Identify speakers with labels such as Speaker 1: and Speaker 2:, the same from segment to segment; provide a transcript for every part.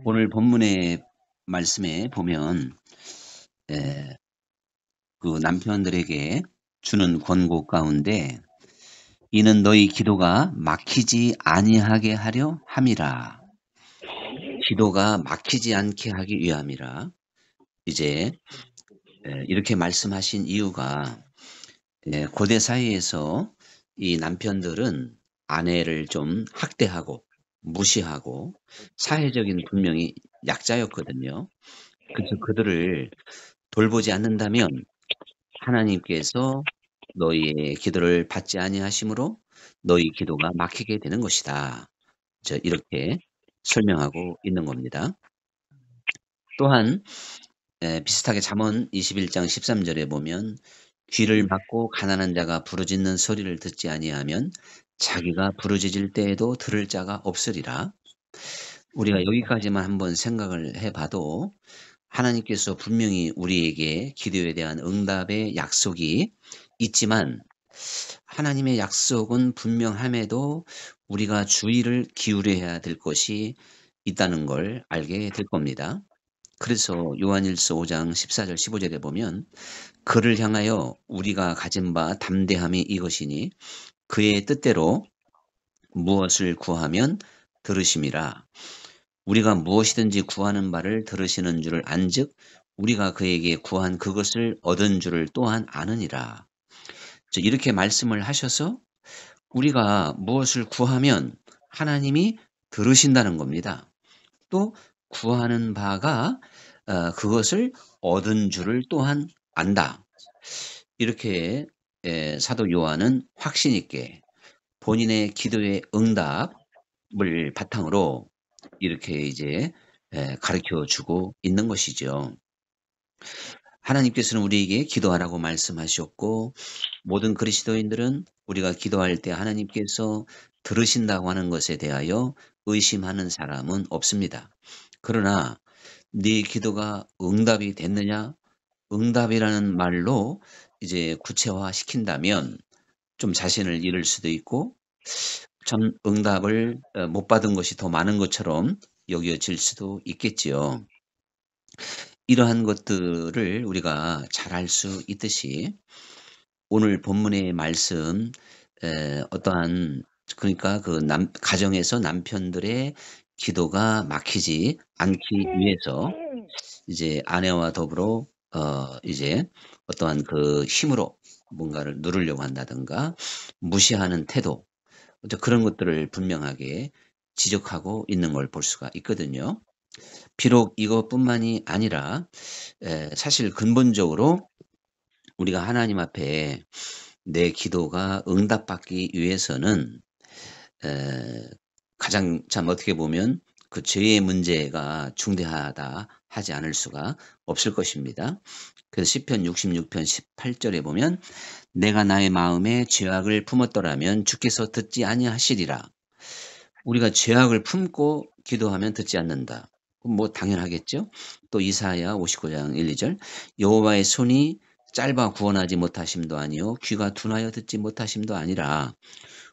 Speaker 1: 오늘 본문의 말씀에 보면 에, 그 남편들에게 주는 권고 가운데 이는 너희 기도가 막히지 아니하게 하려 함이라. 기도가 막히지 않게 하기 위함이라. 이제 이렇게 말씀하신 이유가 고대 사회에서 이 남편들은 아내를 좀 학대하고 무시하고 사회적인 분명히 약자였거든요. 그래서 그들을 돌보지 않는다면 하나님께서 너희의 기도를 받지 아니하심으로 너희 기도가 막히게 되는 것이다. 이렇게 설명하고 있는 겁니다. 또한 비슷하게 잠언 21장 13절에 보면 귀를 막고 가난한 자가 부르짖는 소리를 듣지 아니하면 자기가 부르짖을 때에도 들을 자가 없으리라. 우리가 여기까지만 한번 생각을 해봐도 하나님께서 분명히 우리에게 기도에 대한 응답의 약속이 있지만 하나님의 약속은 분명함에도 우리가 주의를 기울여야 될 것이 있다는 걸 알게 될 겁니다. 그래서 요한일서 5장 14절 15절에 보면 그를 향하여 우리가 가진 바 담대함이 이것이니 그의 뜻대로 무엇을 구하면 들으심이라. 우리가 무엇이든지 구하는 바를 들으시는 줄을 안즉 우리가 그에게 구한 그것을 얻은 줄을 또한 아느니라. 이렇게 말씀을 하셔서 우리가 무엇을 구하면 하나님이 들으신다는 겁니다. 또 구하는 바가 그것을 얻은 줄을 또한 안다. 이렇게 사도 요한은 확신 있게 본인의 기도의 응답을 바탕으로 이렇게 이제 가르쳐 주고 있는 것이죠. 하나님께서는 우리에게 기도하라고 말씀하셨고 모든 그리스도인들은 우리가 기도할 때 하나님께서 들으신다고 하는 것에 대하여 의심하는 사람은 없습니다. 그러나 네 기도가 응답이 됐느냐? 응답이라는 말로 이제 구체화 시킨다면 좀 자신을 잃을 수도 있고 참 응답을 못 받은 것이 더 많은 것처럼 여겨질 수도 있겠지요. 이러한 것들을 우리가 잘 알 수 있듯이 오늘 본문의 말씀 어떠한 그러니까 그 가정에서 남편들의 기도가 막히지 않기 위해서 이제 아내와 더불어 이제 어떠한 그 힘으로 뭔가를 누르려고 한다든가 무시하는 태도 그런 것들을 분명하게 지적하고 있는 걸 볼 수가 있거든요. 비록 이것뿐만이 아니라 사실 근본적으로 우리가 하나님 앞에 내 기도가 응답받기 위해서는 가장 참 어떻게 보면 그 죄의 문제가 중대하다 하지 않을 수가 없을 것입니다. 그래서 시편 66편 18절에 보면 내가 나의 마음에 죄악을 품었더라면 주께서 듣지 아니하시리라. 우리가 죄악을 품고 기도하면 듣지 않는다. 뭐 당연하겠죠. 또 이사야 59장 1, 2절 여호와의 손이 짧아 구원하지 못하심도 아니요 귀가 둔하여 듣지 못하심도 아니라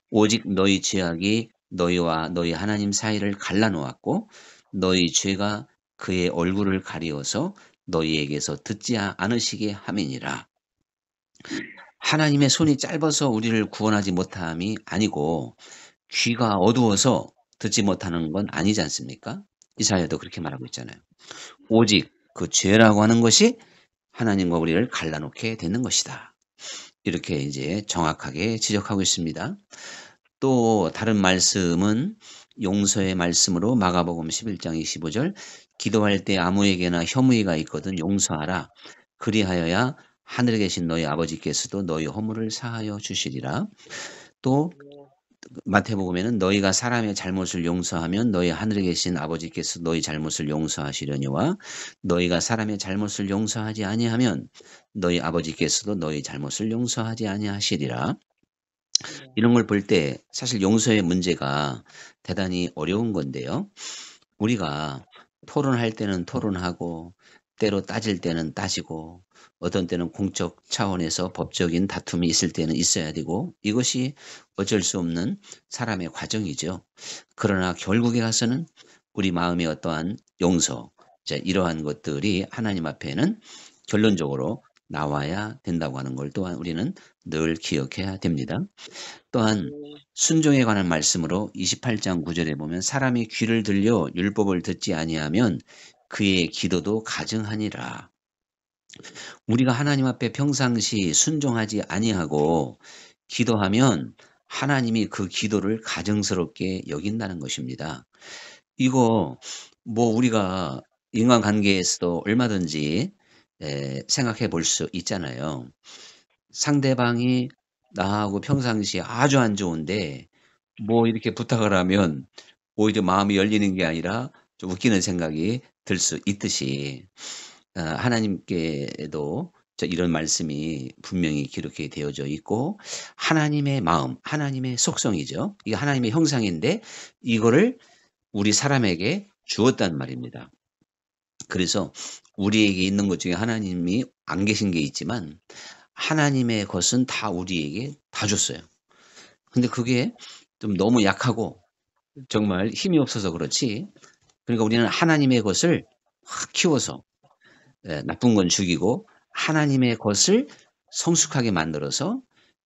Speaker 1: 오직 너희 죄악이 너희와 너희 하나님 사이를 갈라놓았고 너희 죄가 그의 얼굴을 가리어서 너희에게서 듣지 않으시게 함이니라. 하나님의 손이 짧아서 우리를 구원하지 못함이 아니고 귀가 어두워서 듣지 못하는 건 아니지 않습니까? 이사야도 그렇게 말하고 있잖아요. 오직 그 죄라고 하는 것이 하나님과 우리를 갈라놓게 되는 것이다. 이렇게 이제 정확하게 지적하고 있습니다. 또 다른 말씀은 용서의 말씀으로 마가복음 11장 25절 기도할 때 아무에게나 혐의가 있거든 용서하라. 그리하여야 하늘에 계신 너희 아버지께서도 너희 허물을 사하여 주시리라. 또 마태복음에는 너희가 사람의 잘못을 용서하면 너희 하늘에 계신 아버지께서 너희 잘못을 용서하시려니와 너희가 사람의 잘못을 용서하지 아니하면 너희 아버지께서도 너희 잘못을 용서하지 아니하시리라. 이런 걸 볼 때 사실 용서의 문제가 대단히 어려운 건데요. 우리가 토론할 때는 토론하고 때로 따질 때는 따지고 어떤 때는 공적 차원에서 법적인 다툼이 있을 때는 있어야 되고 이것이 어쩔 수 없는 사람의 과정이죠. 그러나 결국에 가서는 우리 마음의 어떠한 용서, 자, 이러한 것들이 하나님 앞에는 결론적으로 나와야 된다고 하는 걸 또한 우리는 늘 기억해야 됩니다. 또한 순종에 관한 말씀으로 28장 9절에 보면 사람이 귀를 들려 율법을 듣지 아니하면 그의 기도도 가증하니라. 우리가 하나님 앞에 평상시 순종하지 아니하고 기도하면 하나님이 그 기도를 가증스럽게 여긴다는 것입니다. 이거 뭐 우리가 인간관계에서도 얼마든지 생각해 볼 수 있잖아요. 상대방이 나하고 평상시에 아주 안 좋은데 뭐 이렇게 부탁을 하면 오히려 마음이 열리는 게 아니라 좀 웃기는 생각이 들 수 있듯이 하나님께도 이런 말씀이 분명히 기록이 되어져 있고 하나님의 마음, 하나님의 속성이죠. 이게 하나님의 형상인데 이거를 우리 사람에게 주었단 말입니다. 그래서 우리에게 있는 것 중에 하나님이 안 계신 게 있지만 하나님의 것은 다 우리에게 다 줬어요. 근데 그게 좀 너무 약하고 정말 힘이 없어서 그렇지. 그러니까 우리는 하나님의 것을 확 키워서 나쁜 건 죽이고 하나님의 것을 성숙하게 만들어서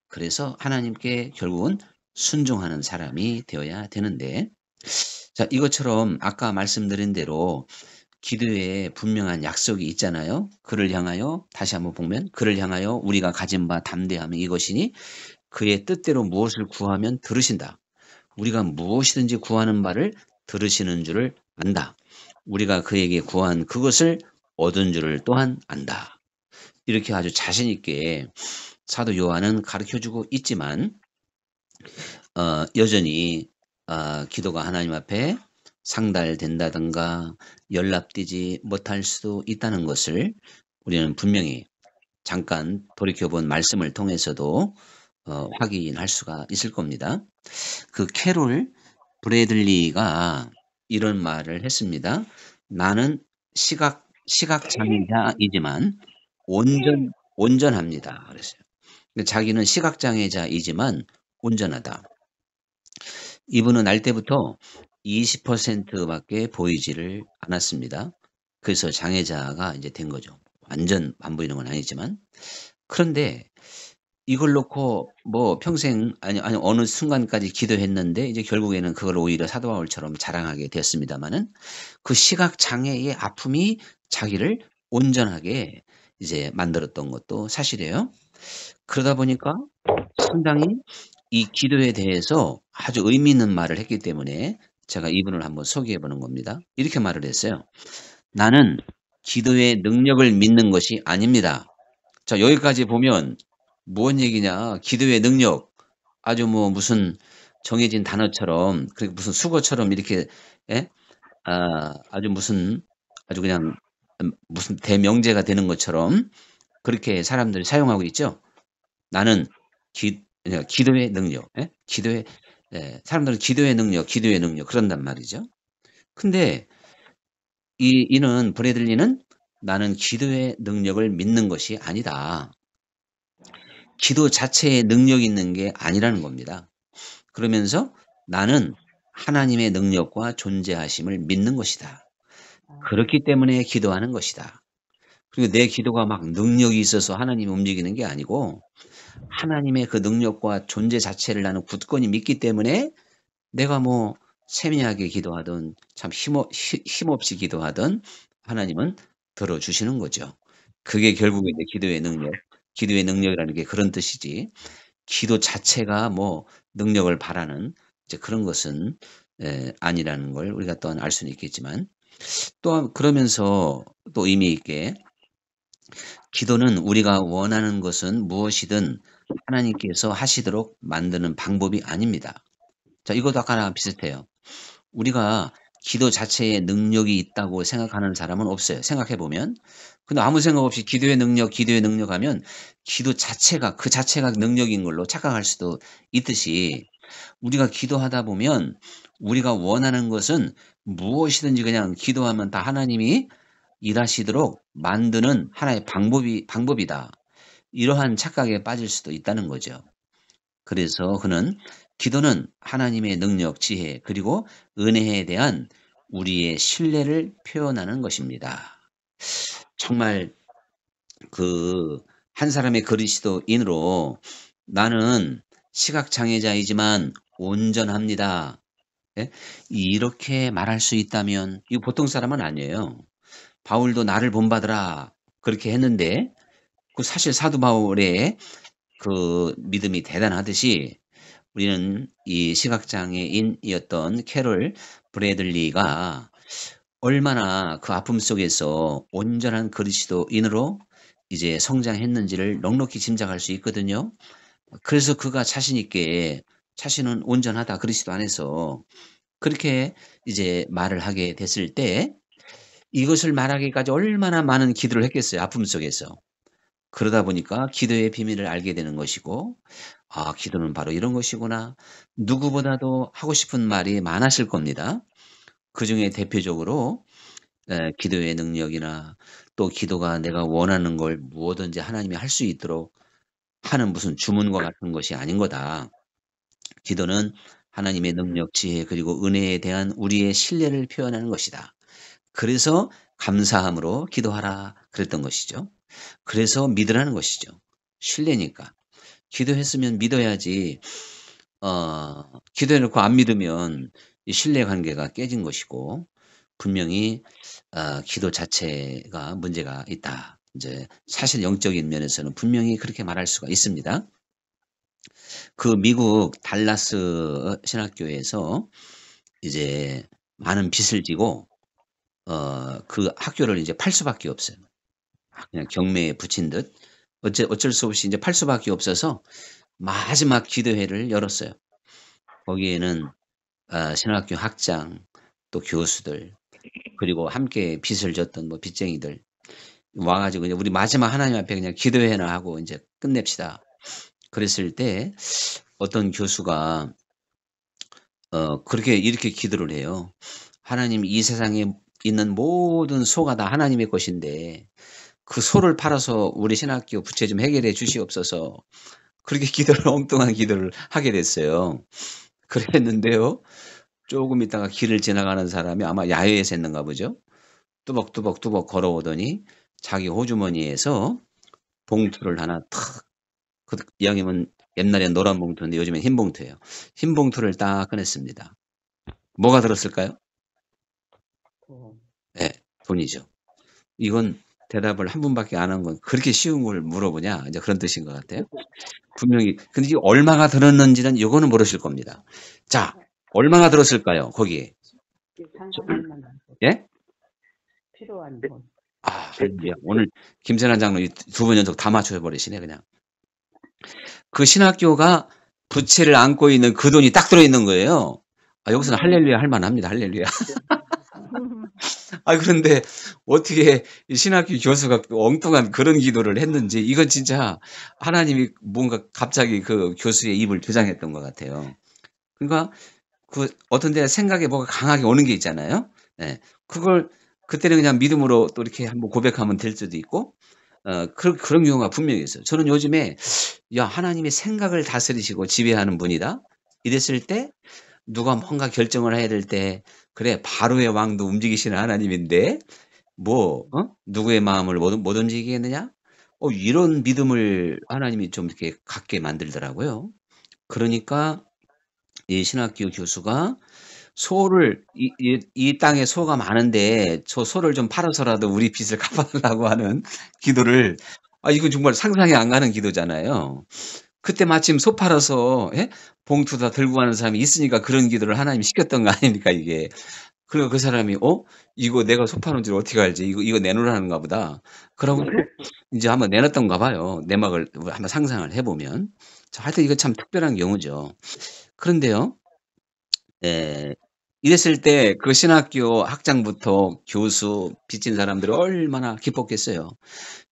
Speaker 1: 그래서 하나님께 결국은 순종하는 사람이 되어야 되는데 자, 이것처럼 아까 말씀드린 대로 기도에 분명한 약속이 있잖아요. 그를 향하여 다시 한번 보면 그를 향하여 우리가 가진 바 담대함은 이것이니 그의 뜻대로 무엇을 구하면 들으신다. 우리가 무엇이든지 구하는 바를 들으시는 줄을 안다. 우리가 그에게 구한 그것을 얻은 줄을 또한 안다. 이렇게 아주 자신 있게 사도 요한은 가르쳐주고 있지만 여전히 기도가 하나님 앞에 상달된다든가 연락되지 못할 수도 있다는 것을 우리는 분명히 잠깐 돌이켜본 말씀을 통해서도 확인할 수가 있을 겁니다. 그 캐롤 브래들리가 이런 말을 했습니다. 나는 시각장애자이지만 온전합니다. 그랬어요. 자기는 시각장애자이지만 온전하다. 이분은 날 때부터 20%밖에 보이지를 않았습니다. 그래서 장애자가 이제 된 거죠. 완전 안 보이는 건 아니지만. 그런데 이걸 놓고 뭐 평생 아니 어느 순간까지 기도했는데 이제 결국에는 그걸 오히려 사도 바울처럼 자랑하게 되었습니다마는 그 시각 장애의 아픔이 자기를 온전하게 이제 만들었던 것도 사실이에요. 그러다 보니까 상당히 이 기도에 대해서 아주 의미 있는 말을 했기 때문에 제가 이분을 한번 소개해 보는 겁니다. 이렇게 말을 했어요. 나는 기도의 능력을 믿는 것이 아닙니다. 자, 여기까지 보면 뭔 얘기냐? 기도의 능력. 아주 뭐 무슨 정해진 단어처럼, 그리고 무슨 수거처럼 이렇게, 예? 아주 무슨, 아주 그냥 무슨 대명제가 되는 것처럼 그렇게 사람들이 사용하고 있죠. 나는 기도의 능력, 예? 사람들은 기도의 능력 그런단 말이죠. 근데 이는 브래들리는 나는 기도의 능력을 믿는 것이 아니다. 기도 자체에 능력이 있는 게 아니라는 겁니다. 그러면서 나는 하나님의 능력과 존재하심을 믿는 것이다. 그렇기 때문에 기도하는 것이다. 그리고 내 기도가 막 능력이 있어서 하나님이 움직이는 게 아니고 하나님의 그 능력과 존재 자체를 나는 굳건히 믿기 때문에 내가 뭐 세미하게 기도하든 참 힘없이 기도하든 하나님은 들어주시는 거죠. 그게 결국에 이제 기도의 능력이라는 게 그런 뜻이지. 기도 자체가 뭐 능력을 바라는 이제 그런 것은 아니라는 걸 우리가 또한 알 수는 있겠지만 또한 그러면서 또 의미 있게 기도는 우리가 원하는 것은 무엇이든 하나님께서 하시도록 만드는 방법이 아닙니다. 자, 이것도 아까랑 비슷해요. 우리가 기도 자체에 능력이 있다고 생각하는 사람은 없어요. 생각해 보면. 근데 아무 생각 없이 기도의 능력 하면 기도 자체가 그 자체가 능력인 걸로 착각할 수도 있듯이 우리가 기도하다 보면 우리가 원하는 것은 무엇이든지 그냥 기도하면 다 하나님이 일하시도록 만드는 하나의 방법이다. 이러한 착각에 빠질 수도 있다는 거죠. 그래서 그는 기도는 하나님의 능력, 지혜, 그리고 은혜에 대한 우리의 신뢰를 표현하는 것입니다. 정말 한 사람의 그리스도인으로 나는 시각장애자이지만 온전합니다. 예? 이렇게 말할 수 있다면 이거 보통 사람은 아니에요. 바울도 나를 본받으라 그렇게 했는데 사실 사도 바울의 믿음이 대단하듯이 우리는 이 시각장애인이었던 캐롤 브래들리가 얼마나 그 아픔 속에서 온전한 그리스도인으로 이제 성장했는지를 넉넉히 짐작할 수 있거든요. 그래서 그가 자신 있게 자신은 온전하다 그리스도 안에서 그렇게 이제 말을 하게 됐을 때 이것을 말하기까지 얼마나 많은 기도를 했겠어요. 아픔 속에서. 그러다 보니까 기도의 비밀을 알게 되는 것이고 기도는 바로 이런 것이구나. 누구보다도 하고 싶은 말이 많았을 겁니다. 그중에 대표적으로 기도의 능력이나 또 기도가 내가 원하는 걸 무엇든지 하나님이 할 수 있도록 하는 무슨 주문과 같은 것이 아닌 거다. 기도는 하나님의 능력, 지혜 그리고 은혜에 대한 우리의 신뢰를 표현하는 것이다. 그래서 감사함으로 기도하라 그랬던 것이죠. 그래서 믿으라는 것이죠. 신뢰니까. 기도했으면 믿어야지 기도해놓고 안 믿으면 이 신뢰관계가 깨진 것이고 분명히 기도 자체가 문제가 있다. 이제 사실 영적인 면에서는 분명히 그렇게 말할 수가 있습니다. 미국 달라스 신학교에서 이제 많은 빚을 지고 그 학교를 이제 팔 수밖에 없어요. 그냥 경매에 붙인 듯 어쩔 수 없이 이제 팔 수밖에 없어서 마지막 기도회를 열었어요. 거기에는 신학교 학장 또 교수들 그리고 함께 빚을 졌던 빚쟁이들 와가지고 이제 우리 마지막 하나님 앞에 그냥 기도회나 하고 이제 끝냅시다. 그랬을 때 어떤 교수가 이렇게 기도를 해요. 하나님 이 세상에 있는 모든 소가 다 하나님의 것인데 그 소를 팔아서 우리 신학교 부채 좀 해결해 주시옵소서. 그렇게 엉뚱한 기도를 하게 됐어요. 그랬는데요. 조금 있다가 길을 지나가는 사람이 아마 야외에서 했는가 보죠. 뚜벅뚜벅 걸어오더니 자기 호주머니에서 봉투를 하나 탁, 이왕이면 옛날엔 노란 봉투인데 요즘엔 흰 봉투예요. 흰 봉투를 딱 꺼냈습니다. 뭐가 들었을까요? 네, 돈이죠. 이건 대답을 한 분밖에 안 한 건 그렇게 쉬운 걸 물어보냐 이제 그런 뜻인 것 같아요. 분명히 근데 이게 얼마가 들었는지는 이거는 모르실 겁니다. 자, 얼마나 들었을까요? 거기에. 예?
Speaker 2: 필요한 돈.
Speaker 1: 할렐루야. 오늘 김선한 장로 두 번 연속 다 맞춰버리시네 그냥. 그 신학교가 부채를 안고 있는 그 돈이 딱 들어있는 거예요. 여기서는 할렐루야 할 만합니다. 할렐루야. 그런데 어떻게 신학교 교수가 엉뚱한 그런 기도를 했는지 이건 진짜 하나님이 뭔가 갑자기 그 교수의 입을 조장했던 것 같아요. 그러니까 어떤 데 생각에 뭐가 강하게 오는 게 있잖아요. 네. 그걸 그때는 그냥 믿음으로 또 이렇게 한번 고백하면 될 수도 있고 그런 경우가 분명히 있어요. 저는 요즘에 하나님이 생각을 다스리시고 지배하는 분이다. 이랬을 때 누가 뭔가 결정을 해야 될 때 그래 바로의 왕도 움직이시는 하나님인데 누구의 마음을 못 움직이겠느냐? 이런 믿음을 하나님이 좀 이렇게 갖게 만들더라고요. 그러니까 이 신학교 교수가 소를 이 땅에 소가 많은데 저 소를 좀 팔아서라도 우리 빚을 갚아달라고 하는 기도를 이거 정말 상상이 안 가는 기도잖아요. 그때 마침 소 팔아서 봉투 다 들고 가는 사람이 있으니까 그런 기도를 하나님이 시켰던 거 아닙니까 이게. 그리고 그 사람이 이거 내가 소 파는 줄 어떻게 알지? 이거 내놓으라는가 보다. 그러고 이제 한번 내놨던가 봐요. 내막을 한번 상상을 해보면. 하여튼 이거 참 특별한 경우죠. 그런데요. 이랬을 때 그 신학교 학장부터 교수, 빚진 사람들이 얼마나 기뻤겠어요.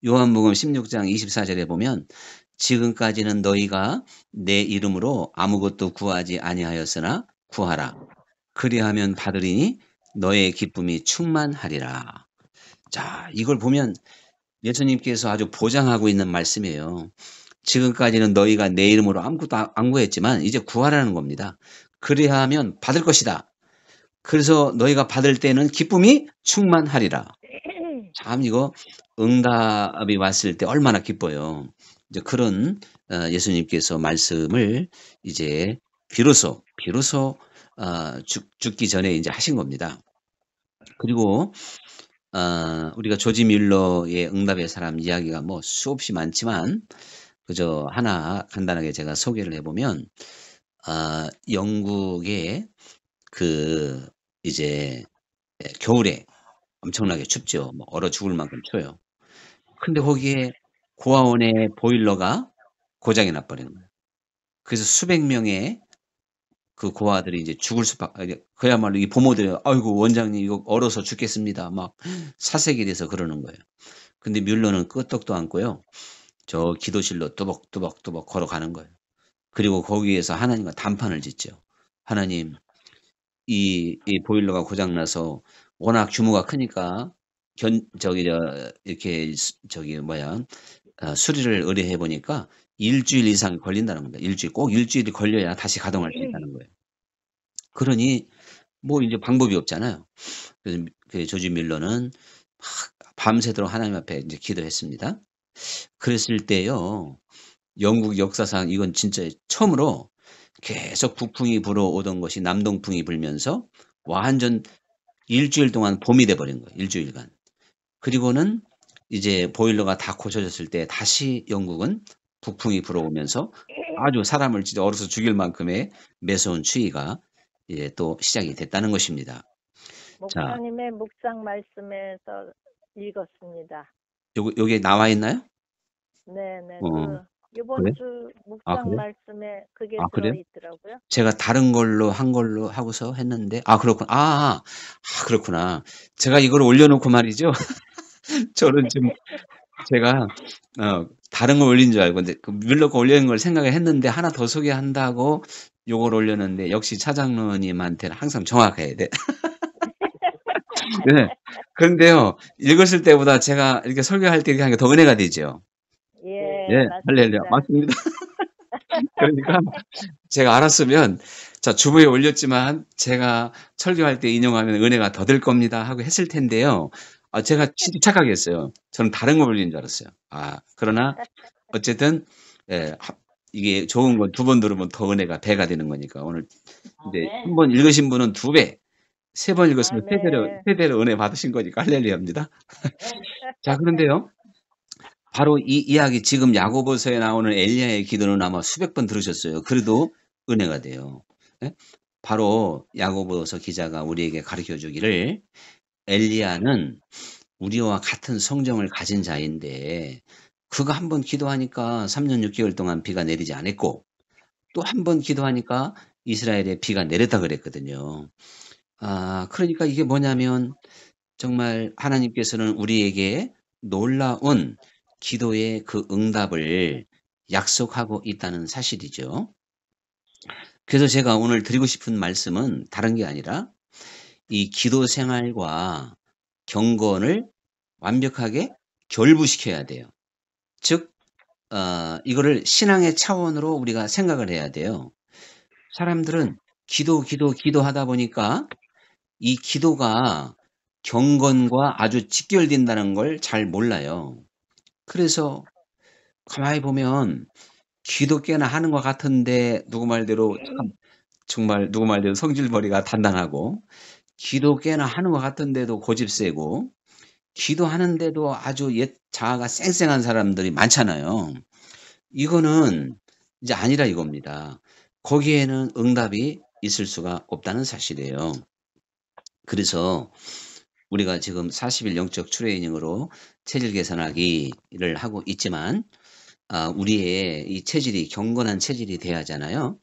Speaker 1: 요한복음 16장 24절에 보면 지금까지는 너희가 내 이름으로 아무것도 구하지 아니하였으나 구하라. 그리하면 받으리니 너의 기쁨이 충만하리라. 자, 이걸 보면 예수님께서 아주 보장하고 있는 말씀이에요. 지금까지는 너희가 내 이름으로 아무것도 안 구했지만 이제 구하라는 겁니다. 그리하면 받을 것이다. 그래서 너희가 받을 때는 기쁨이 충만하리라. 참 이거 응답이 왔을 때 얼마나 기뻐요. 이제 그런 예수님께서 말씀을 이제 비로소 죽기 전에 이제 하신 겁니다. 그리고 우리가 조지 뮬러의 응답의 사람 이야기가 뭐 수없이 많지만 그저 하나 간단하게 제가 소개를 해보면 영국의 그 이제 겨울에 엄청나게 춥죠. 뭐 얼어 죽을 만큼 추워요. 근데 거기에 고아원의 보일러가 고장이 나버리는 거예요. 그래서 수백 명의 그 고아들이 이제 죽을 수밖에, 그야말로 이 부모들이 아이고 원장님 이거 얼어서 죽겠습니다. 막 사색이 돼서 그러는 거예요. 근데 뮬러는 끄떡도 않고요. 저 기도실로 뚜벅뚜벅 걸어가는 거예요. 그리고 거기에서 하나님과 담판을 짓죠. 하나님, 이 보일러가 고장나서 워낙 규모가 크니까 이렇게 수리를 의뢰해 보니까 일주일 이상 걸린다는 겁니다. 꼭 일주일이 걸려야 다시 가동할 수 있다는 거예요. 그러니 뭐 이제 방법이 없잖아요. 그래서 그 조지 밀러는 밤새도록 하나님 앞에 이제 기도했습니다. 그랬을 때요, 영국 역사상 이건 진짜 처음으로 계속 북풍이 불어오던 것이 남동풍이 불면서 완전 일주일 동안 봄이 돼버린 거예요. 일주일간. 그리고는 이제 보일러가 다 고쳐졌을 때 다시 영국은 북풍이 불어오면서 아주 사람을 진짜 얼어서 죽일 만큼의 매서운 추위가 이제 또 시작이 됐다는 것입니다. 자,
Speaker 2: 목사님의 묵상 말씀에서 읽었습니다.
Speaker 1: 요게 나와 있나요?
Speaker 2: 네네.
Speaker 1: 어,
Speaker 2: 이번
Speaker 1: 그래?
Speaker 2: 주
Speaker 1: 아,
Speaker 2: 묵상
Speaker 1: 그래?
Speaker 2: 말씀에 그게
Speaker 1: 아, 그래요?
Speaker 2: 들어있더라고요.
Speaker 1: 제가 다른 걸로 한 걸로 하고서 했는데, 그렇구나. 그렇구나. 제가 이걸 올려놓고 말이죠. 저는 지금 제가 다른 걸 올린 줄 알고 근데 그 뮬러 거 올리는 걸 생각을 했는데 하나 더 소개한다고 요걸 올렸는데 역시 차장로님한테는 항상 정확해야 돼. 네. 그런데요, 읽었을 때보다 제가 이렇게 설교할 때 이렇게 하는 게 더 은혜가 되죠.
Speaker 2: 예,
Speaker 1: 할렐루야.
Speaker 2: 맞습니다.
Speaker 1: 맞습니다. 그러니까 제가 알았으면 자, 주보에 올렸지만 제가 설교할 때 인용하면 은혜가 더 될 겁니다 하고 했을 텐데요. 제가 진짜 착각했어요. 저는 다른 걸 올린 줄 알았어요. 그러나 어쨌든 이게 좋은 건 두 번 들으면 더 은혜가 배가 되는 거니까 오늘 이제 한 번 읽으신 분은 2배, 3번 읽었으면
Speaker 2: 아멘.
Speaker 1: 3배로 은혜 받으신 거니까 할렐루야입니다. 자, 그런데요. 바로 이 이야기 지금 야고보서에 나오는 엘리야의 기도는 아마 수백 번 들으셨어요. 그래도 은혜가 돼요. 예? 바로 야고보서 기자가 우리에게 가르쳐 주기를 엘리야는 우리와 같은 성정을 가진 자인데 그가 한 번 기도하니까 3년 6개월 동안 비가 내리지 않았고 또 한 번 기도하니까 이스라엘에 비가 내렸다 그랬거든요. 그러니까 이게 뭐냐면 정말 하나님께서는 우리에게 놀라운 기도의 그 응답을 약속하고 있다는 사실이죠. 그래서 제가 오늘 드리고 싶은 말씀은 다른 게 아니라 이 기도 생활과 경건을 완벽하게 결부시켜야 돼요. 즉, 이거를 신앙의 차원으로 우리가 생각을 해야 돼요. 사람들은 기도하다 보니까 이 기도가 경건과 아주 직결된다는 걸 잘 몰라요. 그래서 가만히 보면 기도 꽤나 하는 것 같은데 누구 말대로 정말 누구 말대로 성질머리가 단단하고 기도 꽤나 하는 것 같은데도 고집 세고 기도하는데도 아주 옛 자아가 쌩쌩한 사람들이 많잖아요. 이거는 이제 아니라 이겁니다. 거기에는 응답이 있을 수가 없다는 사실이에요. 그래서 우리가 지금 40일 영적 트레이닝으로 체질 개선하기를 하고 있지만 우리의 이 체질이 경건한 체질이 돼야 하잖아요.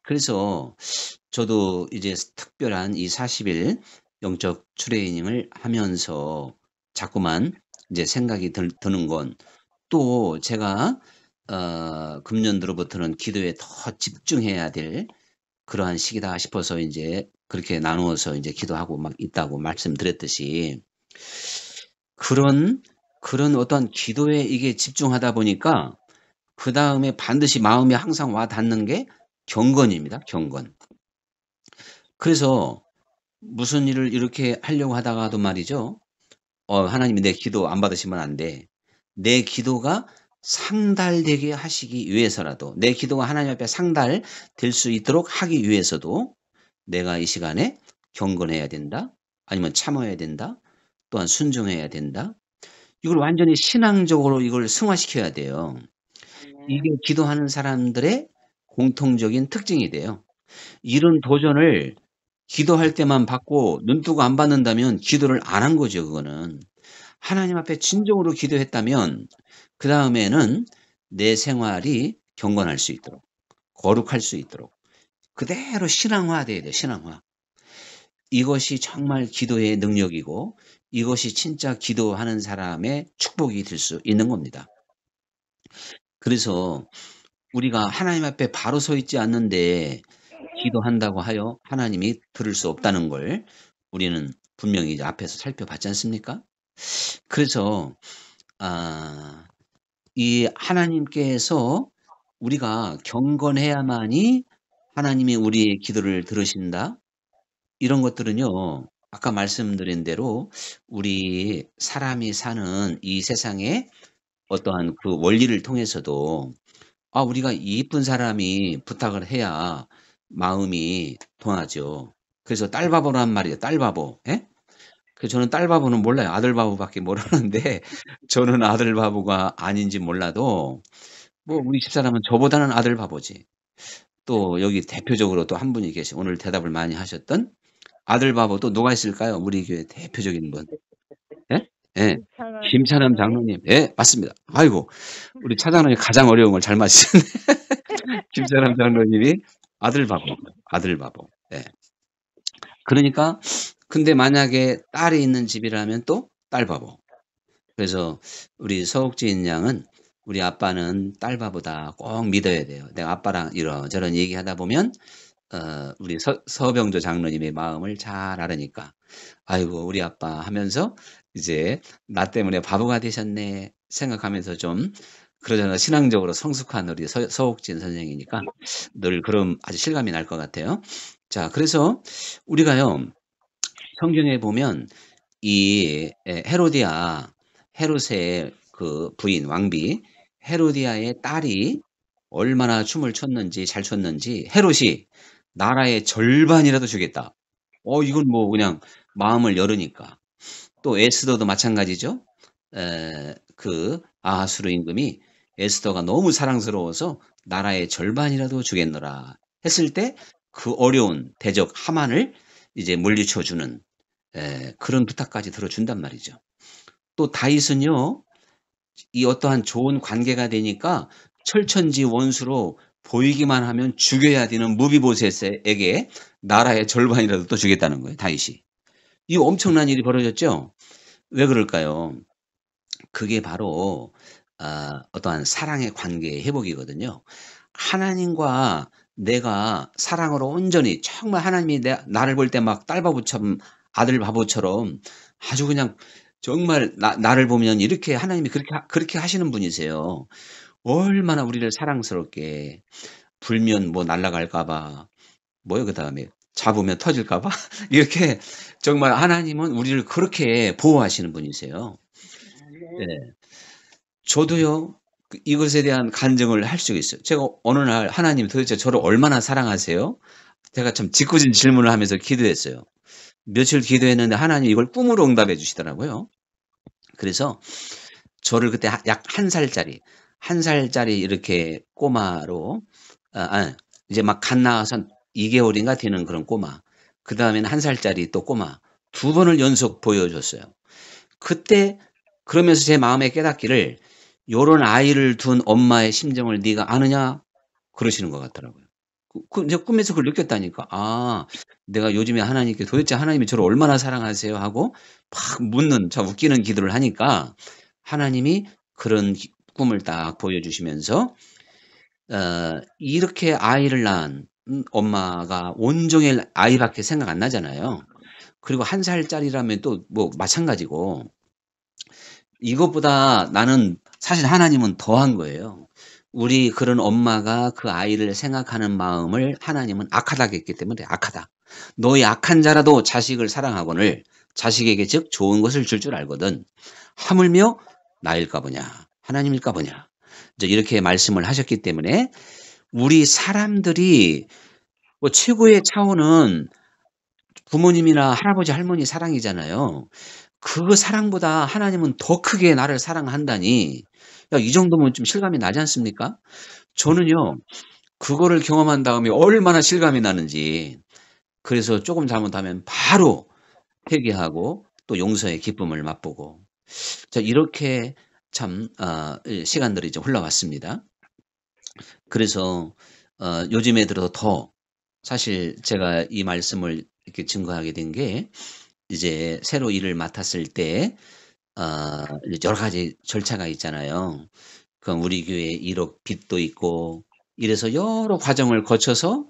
Speaker 1: 그래서 저도 이제 특별한 이 40일 영적 트레이닝을 하면서 자꾸만 이제 생각이 드는 건 또 제가 금년 들어부터는 기도에 더 집중해야 될 그러한 시기다 싶어서 이제 그렇게 나누어서 이제 기도하고 막 있다고 말씀드렸듯이 그런 어떤 기도에 이게 집중하다 보니까 그 다음에 반드시 마음에 항상 와 닿는 게 경건입니다. 경건. 그래서 무슨 일을 이렇게 하려고 하다가도 말이죠. 하나님이 내 기도 안 받으시면 안 돼. 내 기도가 상달되게 하시기 위해서라도, 내 기도가 하나님 앞에 상달될 수 있도록 하기 위해서도 내가 이 시간에 경건해야 된다. 아니면 참아야 된다. 또한 순종해야 된다. 이걸 완전히 신앙적으로 이걸 승화시켜야 돼요. 이게 기도하는 사람들의 공통적인 특징이 돼요. 이런 도전을 기도할 때만 받고 눈 뜨고 안 받는다면 기도를 안 한 거죠, 그거는. 하나님 앞에 진정으로 기도했다면 그다음에는 내 생활이 경건할 수 있도록, 거룩할 수 있도록 그대로 신앙화돼야 돼요, 신앙화. 이것이 정말 기도의 능력이고 이것이 진짜 기도하는 사람의 축복이 될 수 있는 겁니다. 그래서 우리가 하나님 앞에 바로 서 있지 않는데 기도한다고 하여 하나님이 들을 수 없다는 걸 우리는 분명히 이제 앞에서 살펴봤지 않습니까? 그래서 이 하나님께서 우리가 경건해야만이 하나님이 우리의 기도를 들으신다. 이런 것들은요. 아까 말씀드린 대로 우리 사람이 사는 이 세상에 어떠한 그 원리를 통해서도 우리가 이쁜 사람이 부탁을 해야 마음이 통하죠. 그래서 딸바보란 말이에요. 딸바보. 예? 그 저는 딸바보는 몰라요. 아들바보밖에 모르는데 저는 아들바보가 아닌지 몰라도 뭐 우리 집사람은 저보다는 아들바보지. 또 여기 대표적으로 또 한 분이 계시 오늘 대답을 많이 하셨던 아들바보 또 누가 있을까요? 우리 교회 대표적인 분. 예? 예. 김찬남 장로님. 예, 맞습니다. 아이고, 우리 차장님이 가장 어려운 걸 잘 맞히셨네. 김찬남 장로님이 아들바보. 예. 그러니까 근데 만약에 딸이 있는 집이라면 또 딸바보. 그래서 우리 서옥진 양은 우리 아빠는 딸바보다 꼭 믿어야 돼요. 내가 아빠랑 이런저런 얘기하다 보면 우리 서병조 장로님의 마음을 잘 알으니까 아이고 우리 아빠 하면서 이제 나 때문에 바보가 되셨네 생각하면서 좀 그러잖아. 신앙적으로 성숙한 우리 서옥진 선생이니까 늘 그런 아주 실감이 날 것 같아요. 자, 그래서 우리가요 성경에 보면 이 헤롯의 그 부인 왕비 헤로디아의 딸이 얼마나 춤을 췄는지 잘 췄는지 헤롯이 나라의 절반이라도 주겠다. 이건 뭐 그냥 마음을 열으니까. 또 에스더도 마찬가지죠. 그 아하수르 임금이 에스더가 너무 사랑스러워서 나라의 절반이라도 주겠노라 했을 때 그 어려운 대적 하만을 이제 물리쳐 주는 그런 부탁까지 들어준단 말이죠. 또 다윗은요. 이 어떠한 좋은 관계가 되니까 철천지 원수로 보이기만 하면 죽여야 되는 무비보셋에게 나라의 절반이라도 또 주겠다는 거예요. 다윗이. 이 엄청난 일이 벌어졌죠. 왜 그럴까요? 그게 바로 어떠한 사랑의 관계의 회복이거든요. 하나님과 내가 사랑으로 온전히 정말 하나님이 나를 볼 때 막 딸바보처럼 아들 바보처럼 아주 그냥 정말 나를 보면 이렇게 하나님이 그렇게 하시는 분이세요. 얼마나 우리를 사랑스럽게 불면 뭐 날아갈까 봐 뭐요 그다음에 잡으면 터질까 봐 이렇게 정말 하나님은 우리를 그렇게 보호하시는 분이세요. 네. 저도요. 이것에 대한 간증을 할 수가 있어요. 제가 어느 날 하나님 도대체 저를 얼마나 사랑하세요? 제가 참 짓궂은 질문을 하면서 기도했어요. 며칠 기도했는데 하나님 이걸 꿈으로 응답해 주시더라고요. 그래서 저를 그때 약 1살짜리 이렇게 꼬마로 이제 막 갓 나와서 2개월인가 되는 그런 꼬마. 그다음에는 1살짜리 또 꼬마. 2번을 연속 보여줬어요. 그때 그러면서 제 마음에 깨닫기를 요런 아이를 둔 엄마의 심정을 네가 아느냐? 그러시는 것 같더라고요. 제가 꿈에서 그걸 느꼈다니까. 내가 요즘에 하나님께 도대체 하나님이 저를 얼마나 사랑하세요? 하고 막 묻는 저 웃기는 기도를 하니까 하나님이 그런 꿈을 딱 보여주시면서 이렇게 아이를 낳은 엄마가 온종일 아이밖에 생각 안 나잖아요. 그리고 1살짜리라면 또 뭐 마찬가지고 이것보다 나는 사실 하나님은 더한 거예요. 우리 그런 엄마가 그 아이를 생각하는 마음을 하나님은 악하다고 했기 때문에 악하다. 너희 악한 자라도 자식을 사랑하거늘 자식에게 즉 좋은 것을 줄 알거든. 하물며 나일까 보냐 하나님일까 보냐. 이제 이렇게 말씀을 하셨기 때문에 우리 사람들이 뭐 최고의 차원은 부모님이나 할아버지 할머니 사랑이잖아요. 그 사랑보다 하나님은 더 크게 나를 사랑한다니. 야, 이 정도면 좀 실감이 나지 않습니까? 저는요, 그거를 경험한 다음에 얼마나 실감이 나는지. 그래서 조금 잘못하면 바로 회개하고 또 용서의 기쁨을 맛보고. 자, 이렇게 참, 시간들이 좀 흘러왔습니다. 그래서, 요즘에 들어서 더 사실 제가 이 말씀을 이렇게 증거하게 된 게 이제 새로 일을 맡았을 때, 이제 여러 가지 절차가 있잖아요. 그럼 우리 교회에 1억 빚도 있고 이래서 여러 과정을 거쳐서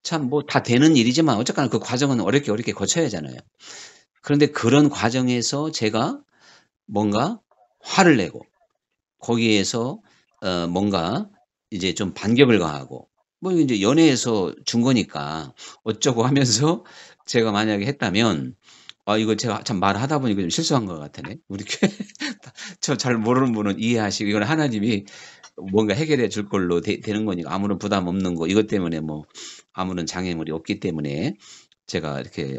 Speaker 1: 참 뭐 다 되는 일이지만 어쨌거나 그 과정은 어렵게 거쳐야 하잖아요. 그런데 그런 과정에서 제가 뭔가 화를 내고 거기에서 뭔가 이제 좀 반격을 가하고 뭐 이제 연애에서 준 거니까 어쩌고 하면서 제가 만약에 했다면 이거 제가 참 말하다 보니까 좀 실수한 것 같으네. 우리 교회 저 잘 모르는 분은 이해하시고 이건 하나님이 뭔가 해결해 줄 걸로 되는 거니까 아무런 부담 없는 거 이것 때문에 뭐 아무런 장애물이 없기 때문에 제가 이렇게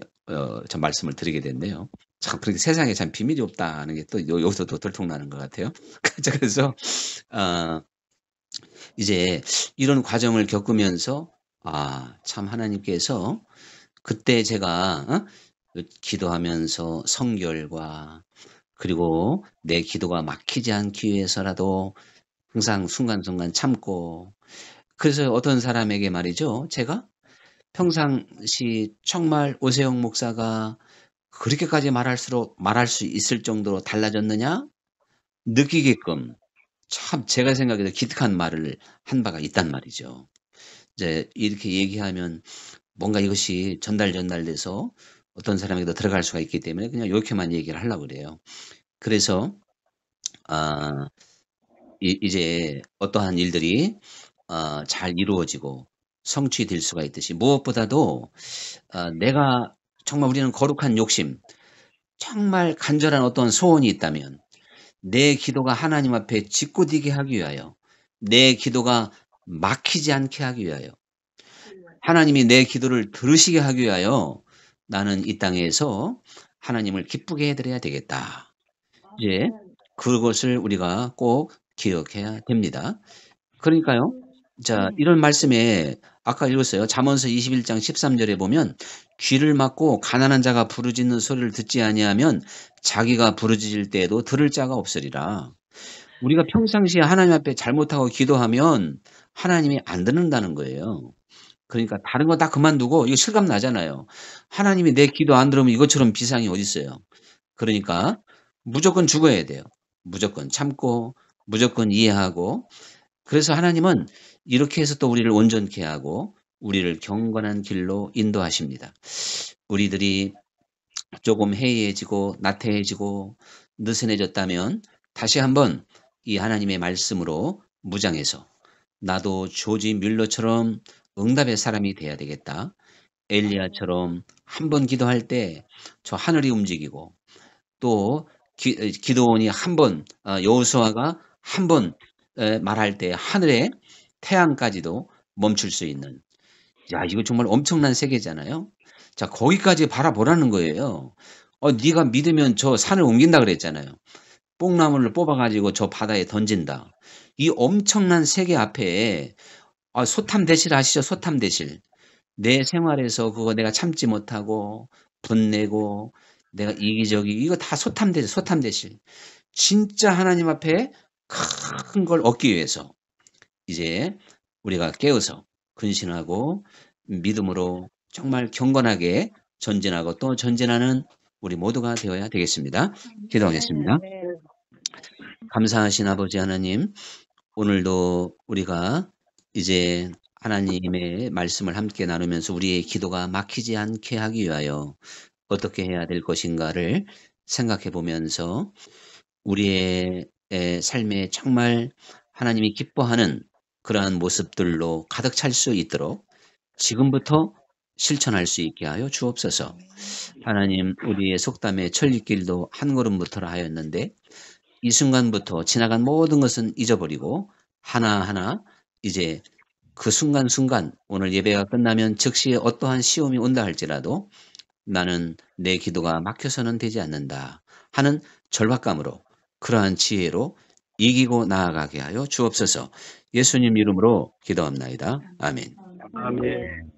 Speaker 1: 참 말씀을 드리게 됐네요. 참 그렇게 세상에 참 비밀이 없다는 게 또 여기서 또 들통나는 것 같아요. 그래서 어 이제 이런 과정을 겪으면서 참 하나님께서 그때 제가 그 기도하면서 성결과 그리고 내 기도가 막히지 않기 위해서라도 항상 순간순간 참고 그래서 어떤 사람에게 말이죠. 제가 평상시 정말 오세영 목사가 그렇게까지 말할 수 있을 정도로 달라졌느냐? 느끼게끔 참 제가 생각해도 기특한 말을 한 바가 있단 말이죠. 이제 이렇게 얘기하면 뭔가 이것이 전달돼서 어떤 사람에게도 들어갈 수가 있기 때문에 그냥 이렇게만 얘기를 하려고 그래요. 그래서 아 이제 어떠한 일들이 잘 이루어지고 성취될 수가 있듯이 무엇보다도 내가 정말 우리는 거룩한 욕심, 정말 간절한 어떤 소원이 있다면 내 기도가 하나님 앞에 직고되게 하기 위하여 내 기도가 막히지 않게 하기 위하여 하나님이 내 기도를 들으시게 하기 위하여 나는 이 땅에서 하나님을 기쁘게 해드려야 되겠다. 이제 그것을 우리가 꼭 기억해야 됩니다. 그러니까요. 자, 이런 말씀에 아까 읽었어요. 잠언서 21장 13절에 보면 귀를 막고 가난한 자가 부르짖는 소리를 듣지 아니하면 자기가 부르짖을 때에도 들을 자가 없으리라. 우리가 평상시에 하나님 앞에 잘못하고 기도하면 하나님이 안 듣는다는 거예요. 그러니까 다른 거 다 그만두고 이거 실감 나잖아요. 하나님이 내 기도 안 들으면 이것처럼 비상이 어디 있어요. 그러니까 무조건 죽어야 돼요. 무조건 참고 무조건 이해하고 그래서 하나님은 이렇게 해서 또 우리를 온전케 하고 우리를 경건한 길로 인도하십니다. 우리들이 조금 해이해지고 나태해지고 느슨해졌다면 다시 한번 이 하나님의 말씀으로 무장해서 나도 조지 뮬러처럼 응답의 사람이 돼야 되겠다. 엘리야처럼 한 번 기도할 때 저 하늘이 움직이고 또 기도원이 한 번 여호수아가 한 번 말할 때 하늘의 태양까지도 멈출 수 있는 이거 정말 엄청난 세계잖아요. 자 거기까지 바라보라는 거예요. 네가 믿으면 저 산을 옮긴다 그랬잖아요. 뽕나무를 뽑아 가지고 저 바다에 던진다. 이 엄청난 세계 앞에 소탐대실 아시죠? 소탐대실. 내 생활에서 그거 내가 참지 못하고 분내고 내가 이기적이 이거 다 소탐대실. 진짜 하나님 앞에 큰 걸 얻기 위해서 이제 우리가 깨어서 근신하고 믿음으로 정말 경건하게 전진하고 또 전진하는 우리 모두가 되어야 되겠습니다. 기도하겠습니다.
Speaker 2: 네.
Speaker 1: 감사하신 아버지 하나님, 오늘도 우리가 이제 하나님의 말씀을 함께 나누면서 우리의 기도가 막히지 않게 하기 위하여 어떻게 해야 될 것인가를 생각해 보면서 우리의 삶에 정말 하나님이 기뻐하는 그러한 모습들로 가득 찰 수 있도록 지금부터 실천할 수 있게 하여 주옵소서. 하나님, 우리의 속담에 천리길도 한 걸음부터라 하였는데 이 순간부터 지나간 모든 것은 잊어버리고 하나하나 이제 그 순간순간 오늘 예배가 끝나면 즉시 어떠한 시험이 온다 할지라도 나는 내 기도가 막혀서는 되지 않는다 하는 절박감으로 그러한 지혜로 이기고 나아가게 하여 주옵소서. 예수님 이름으로 기도합나이다. 아멘.
Speaker 3: 아멘.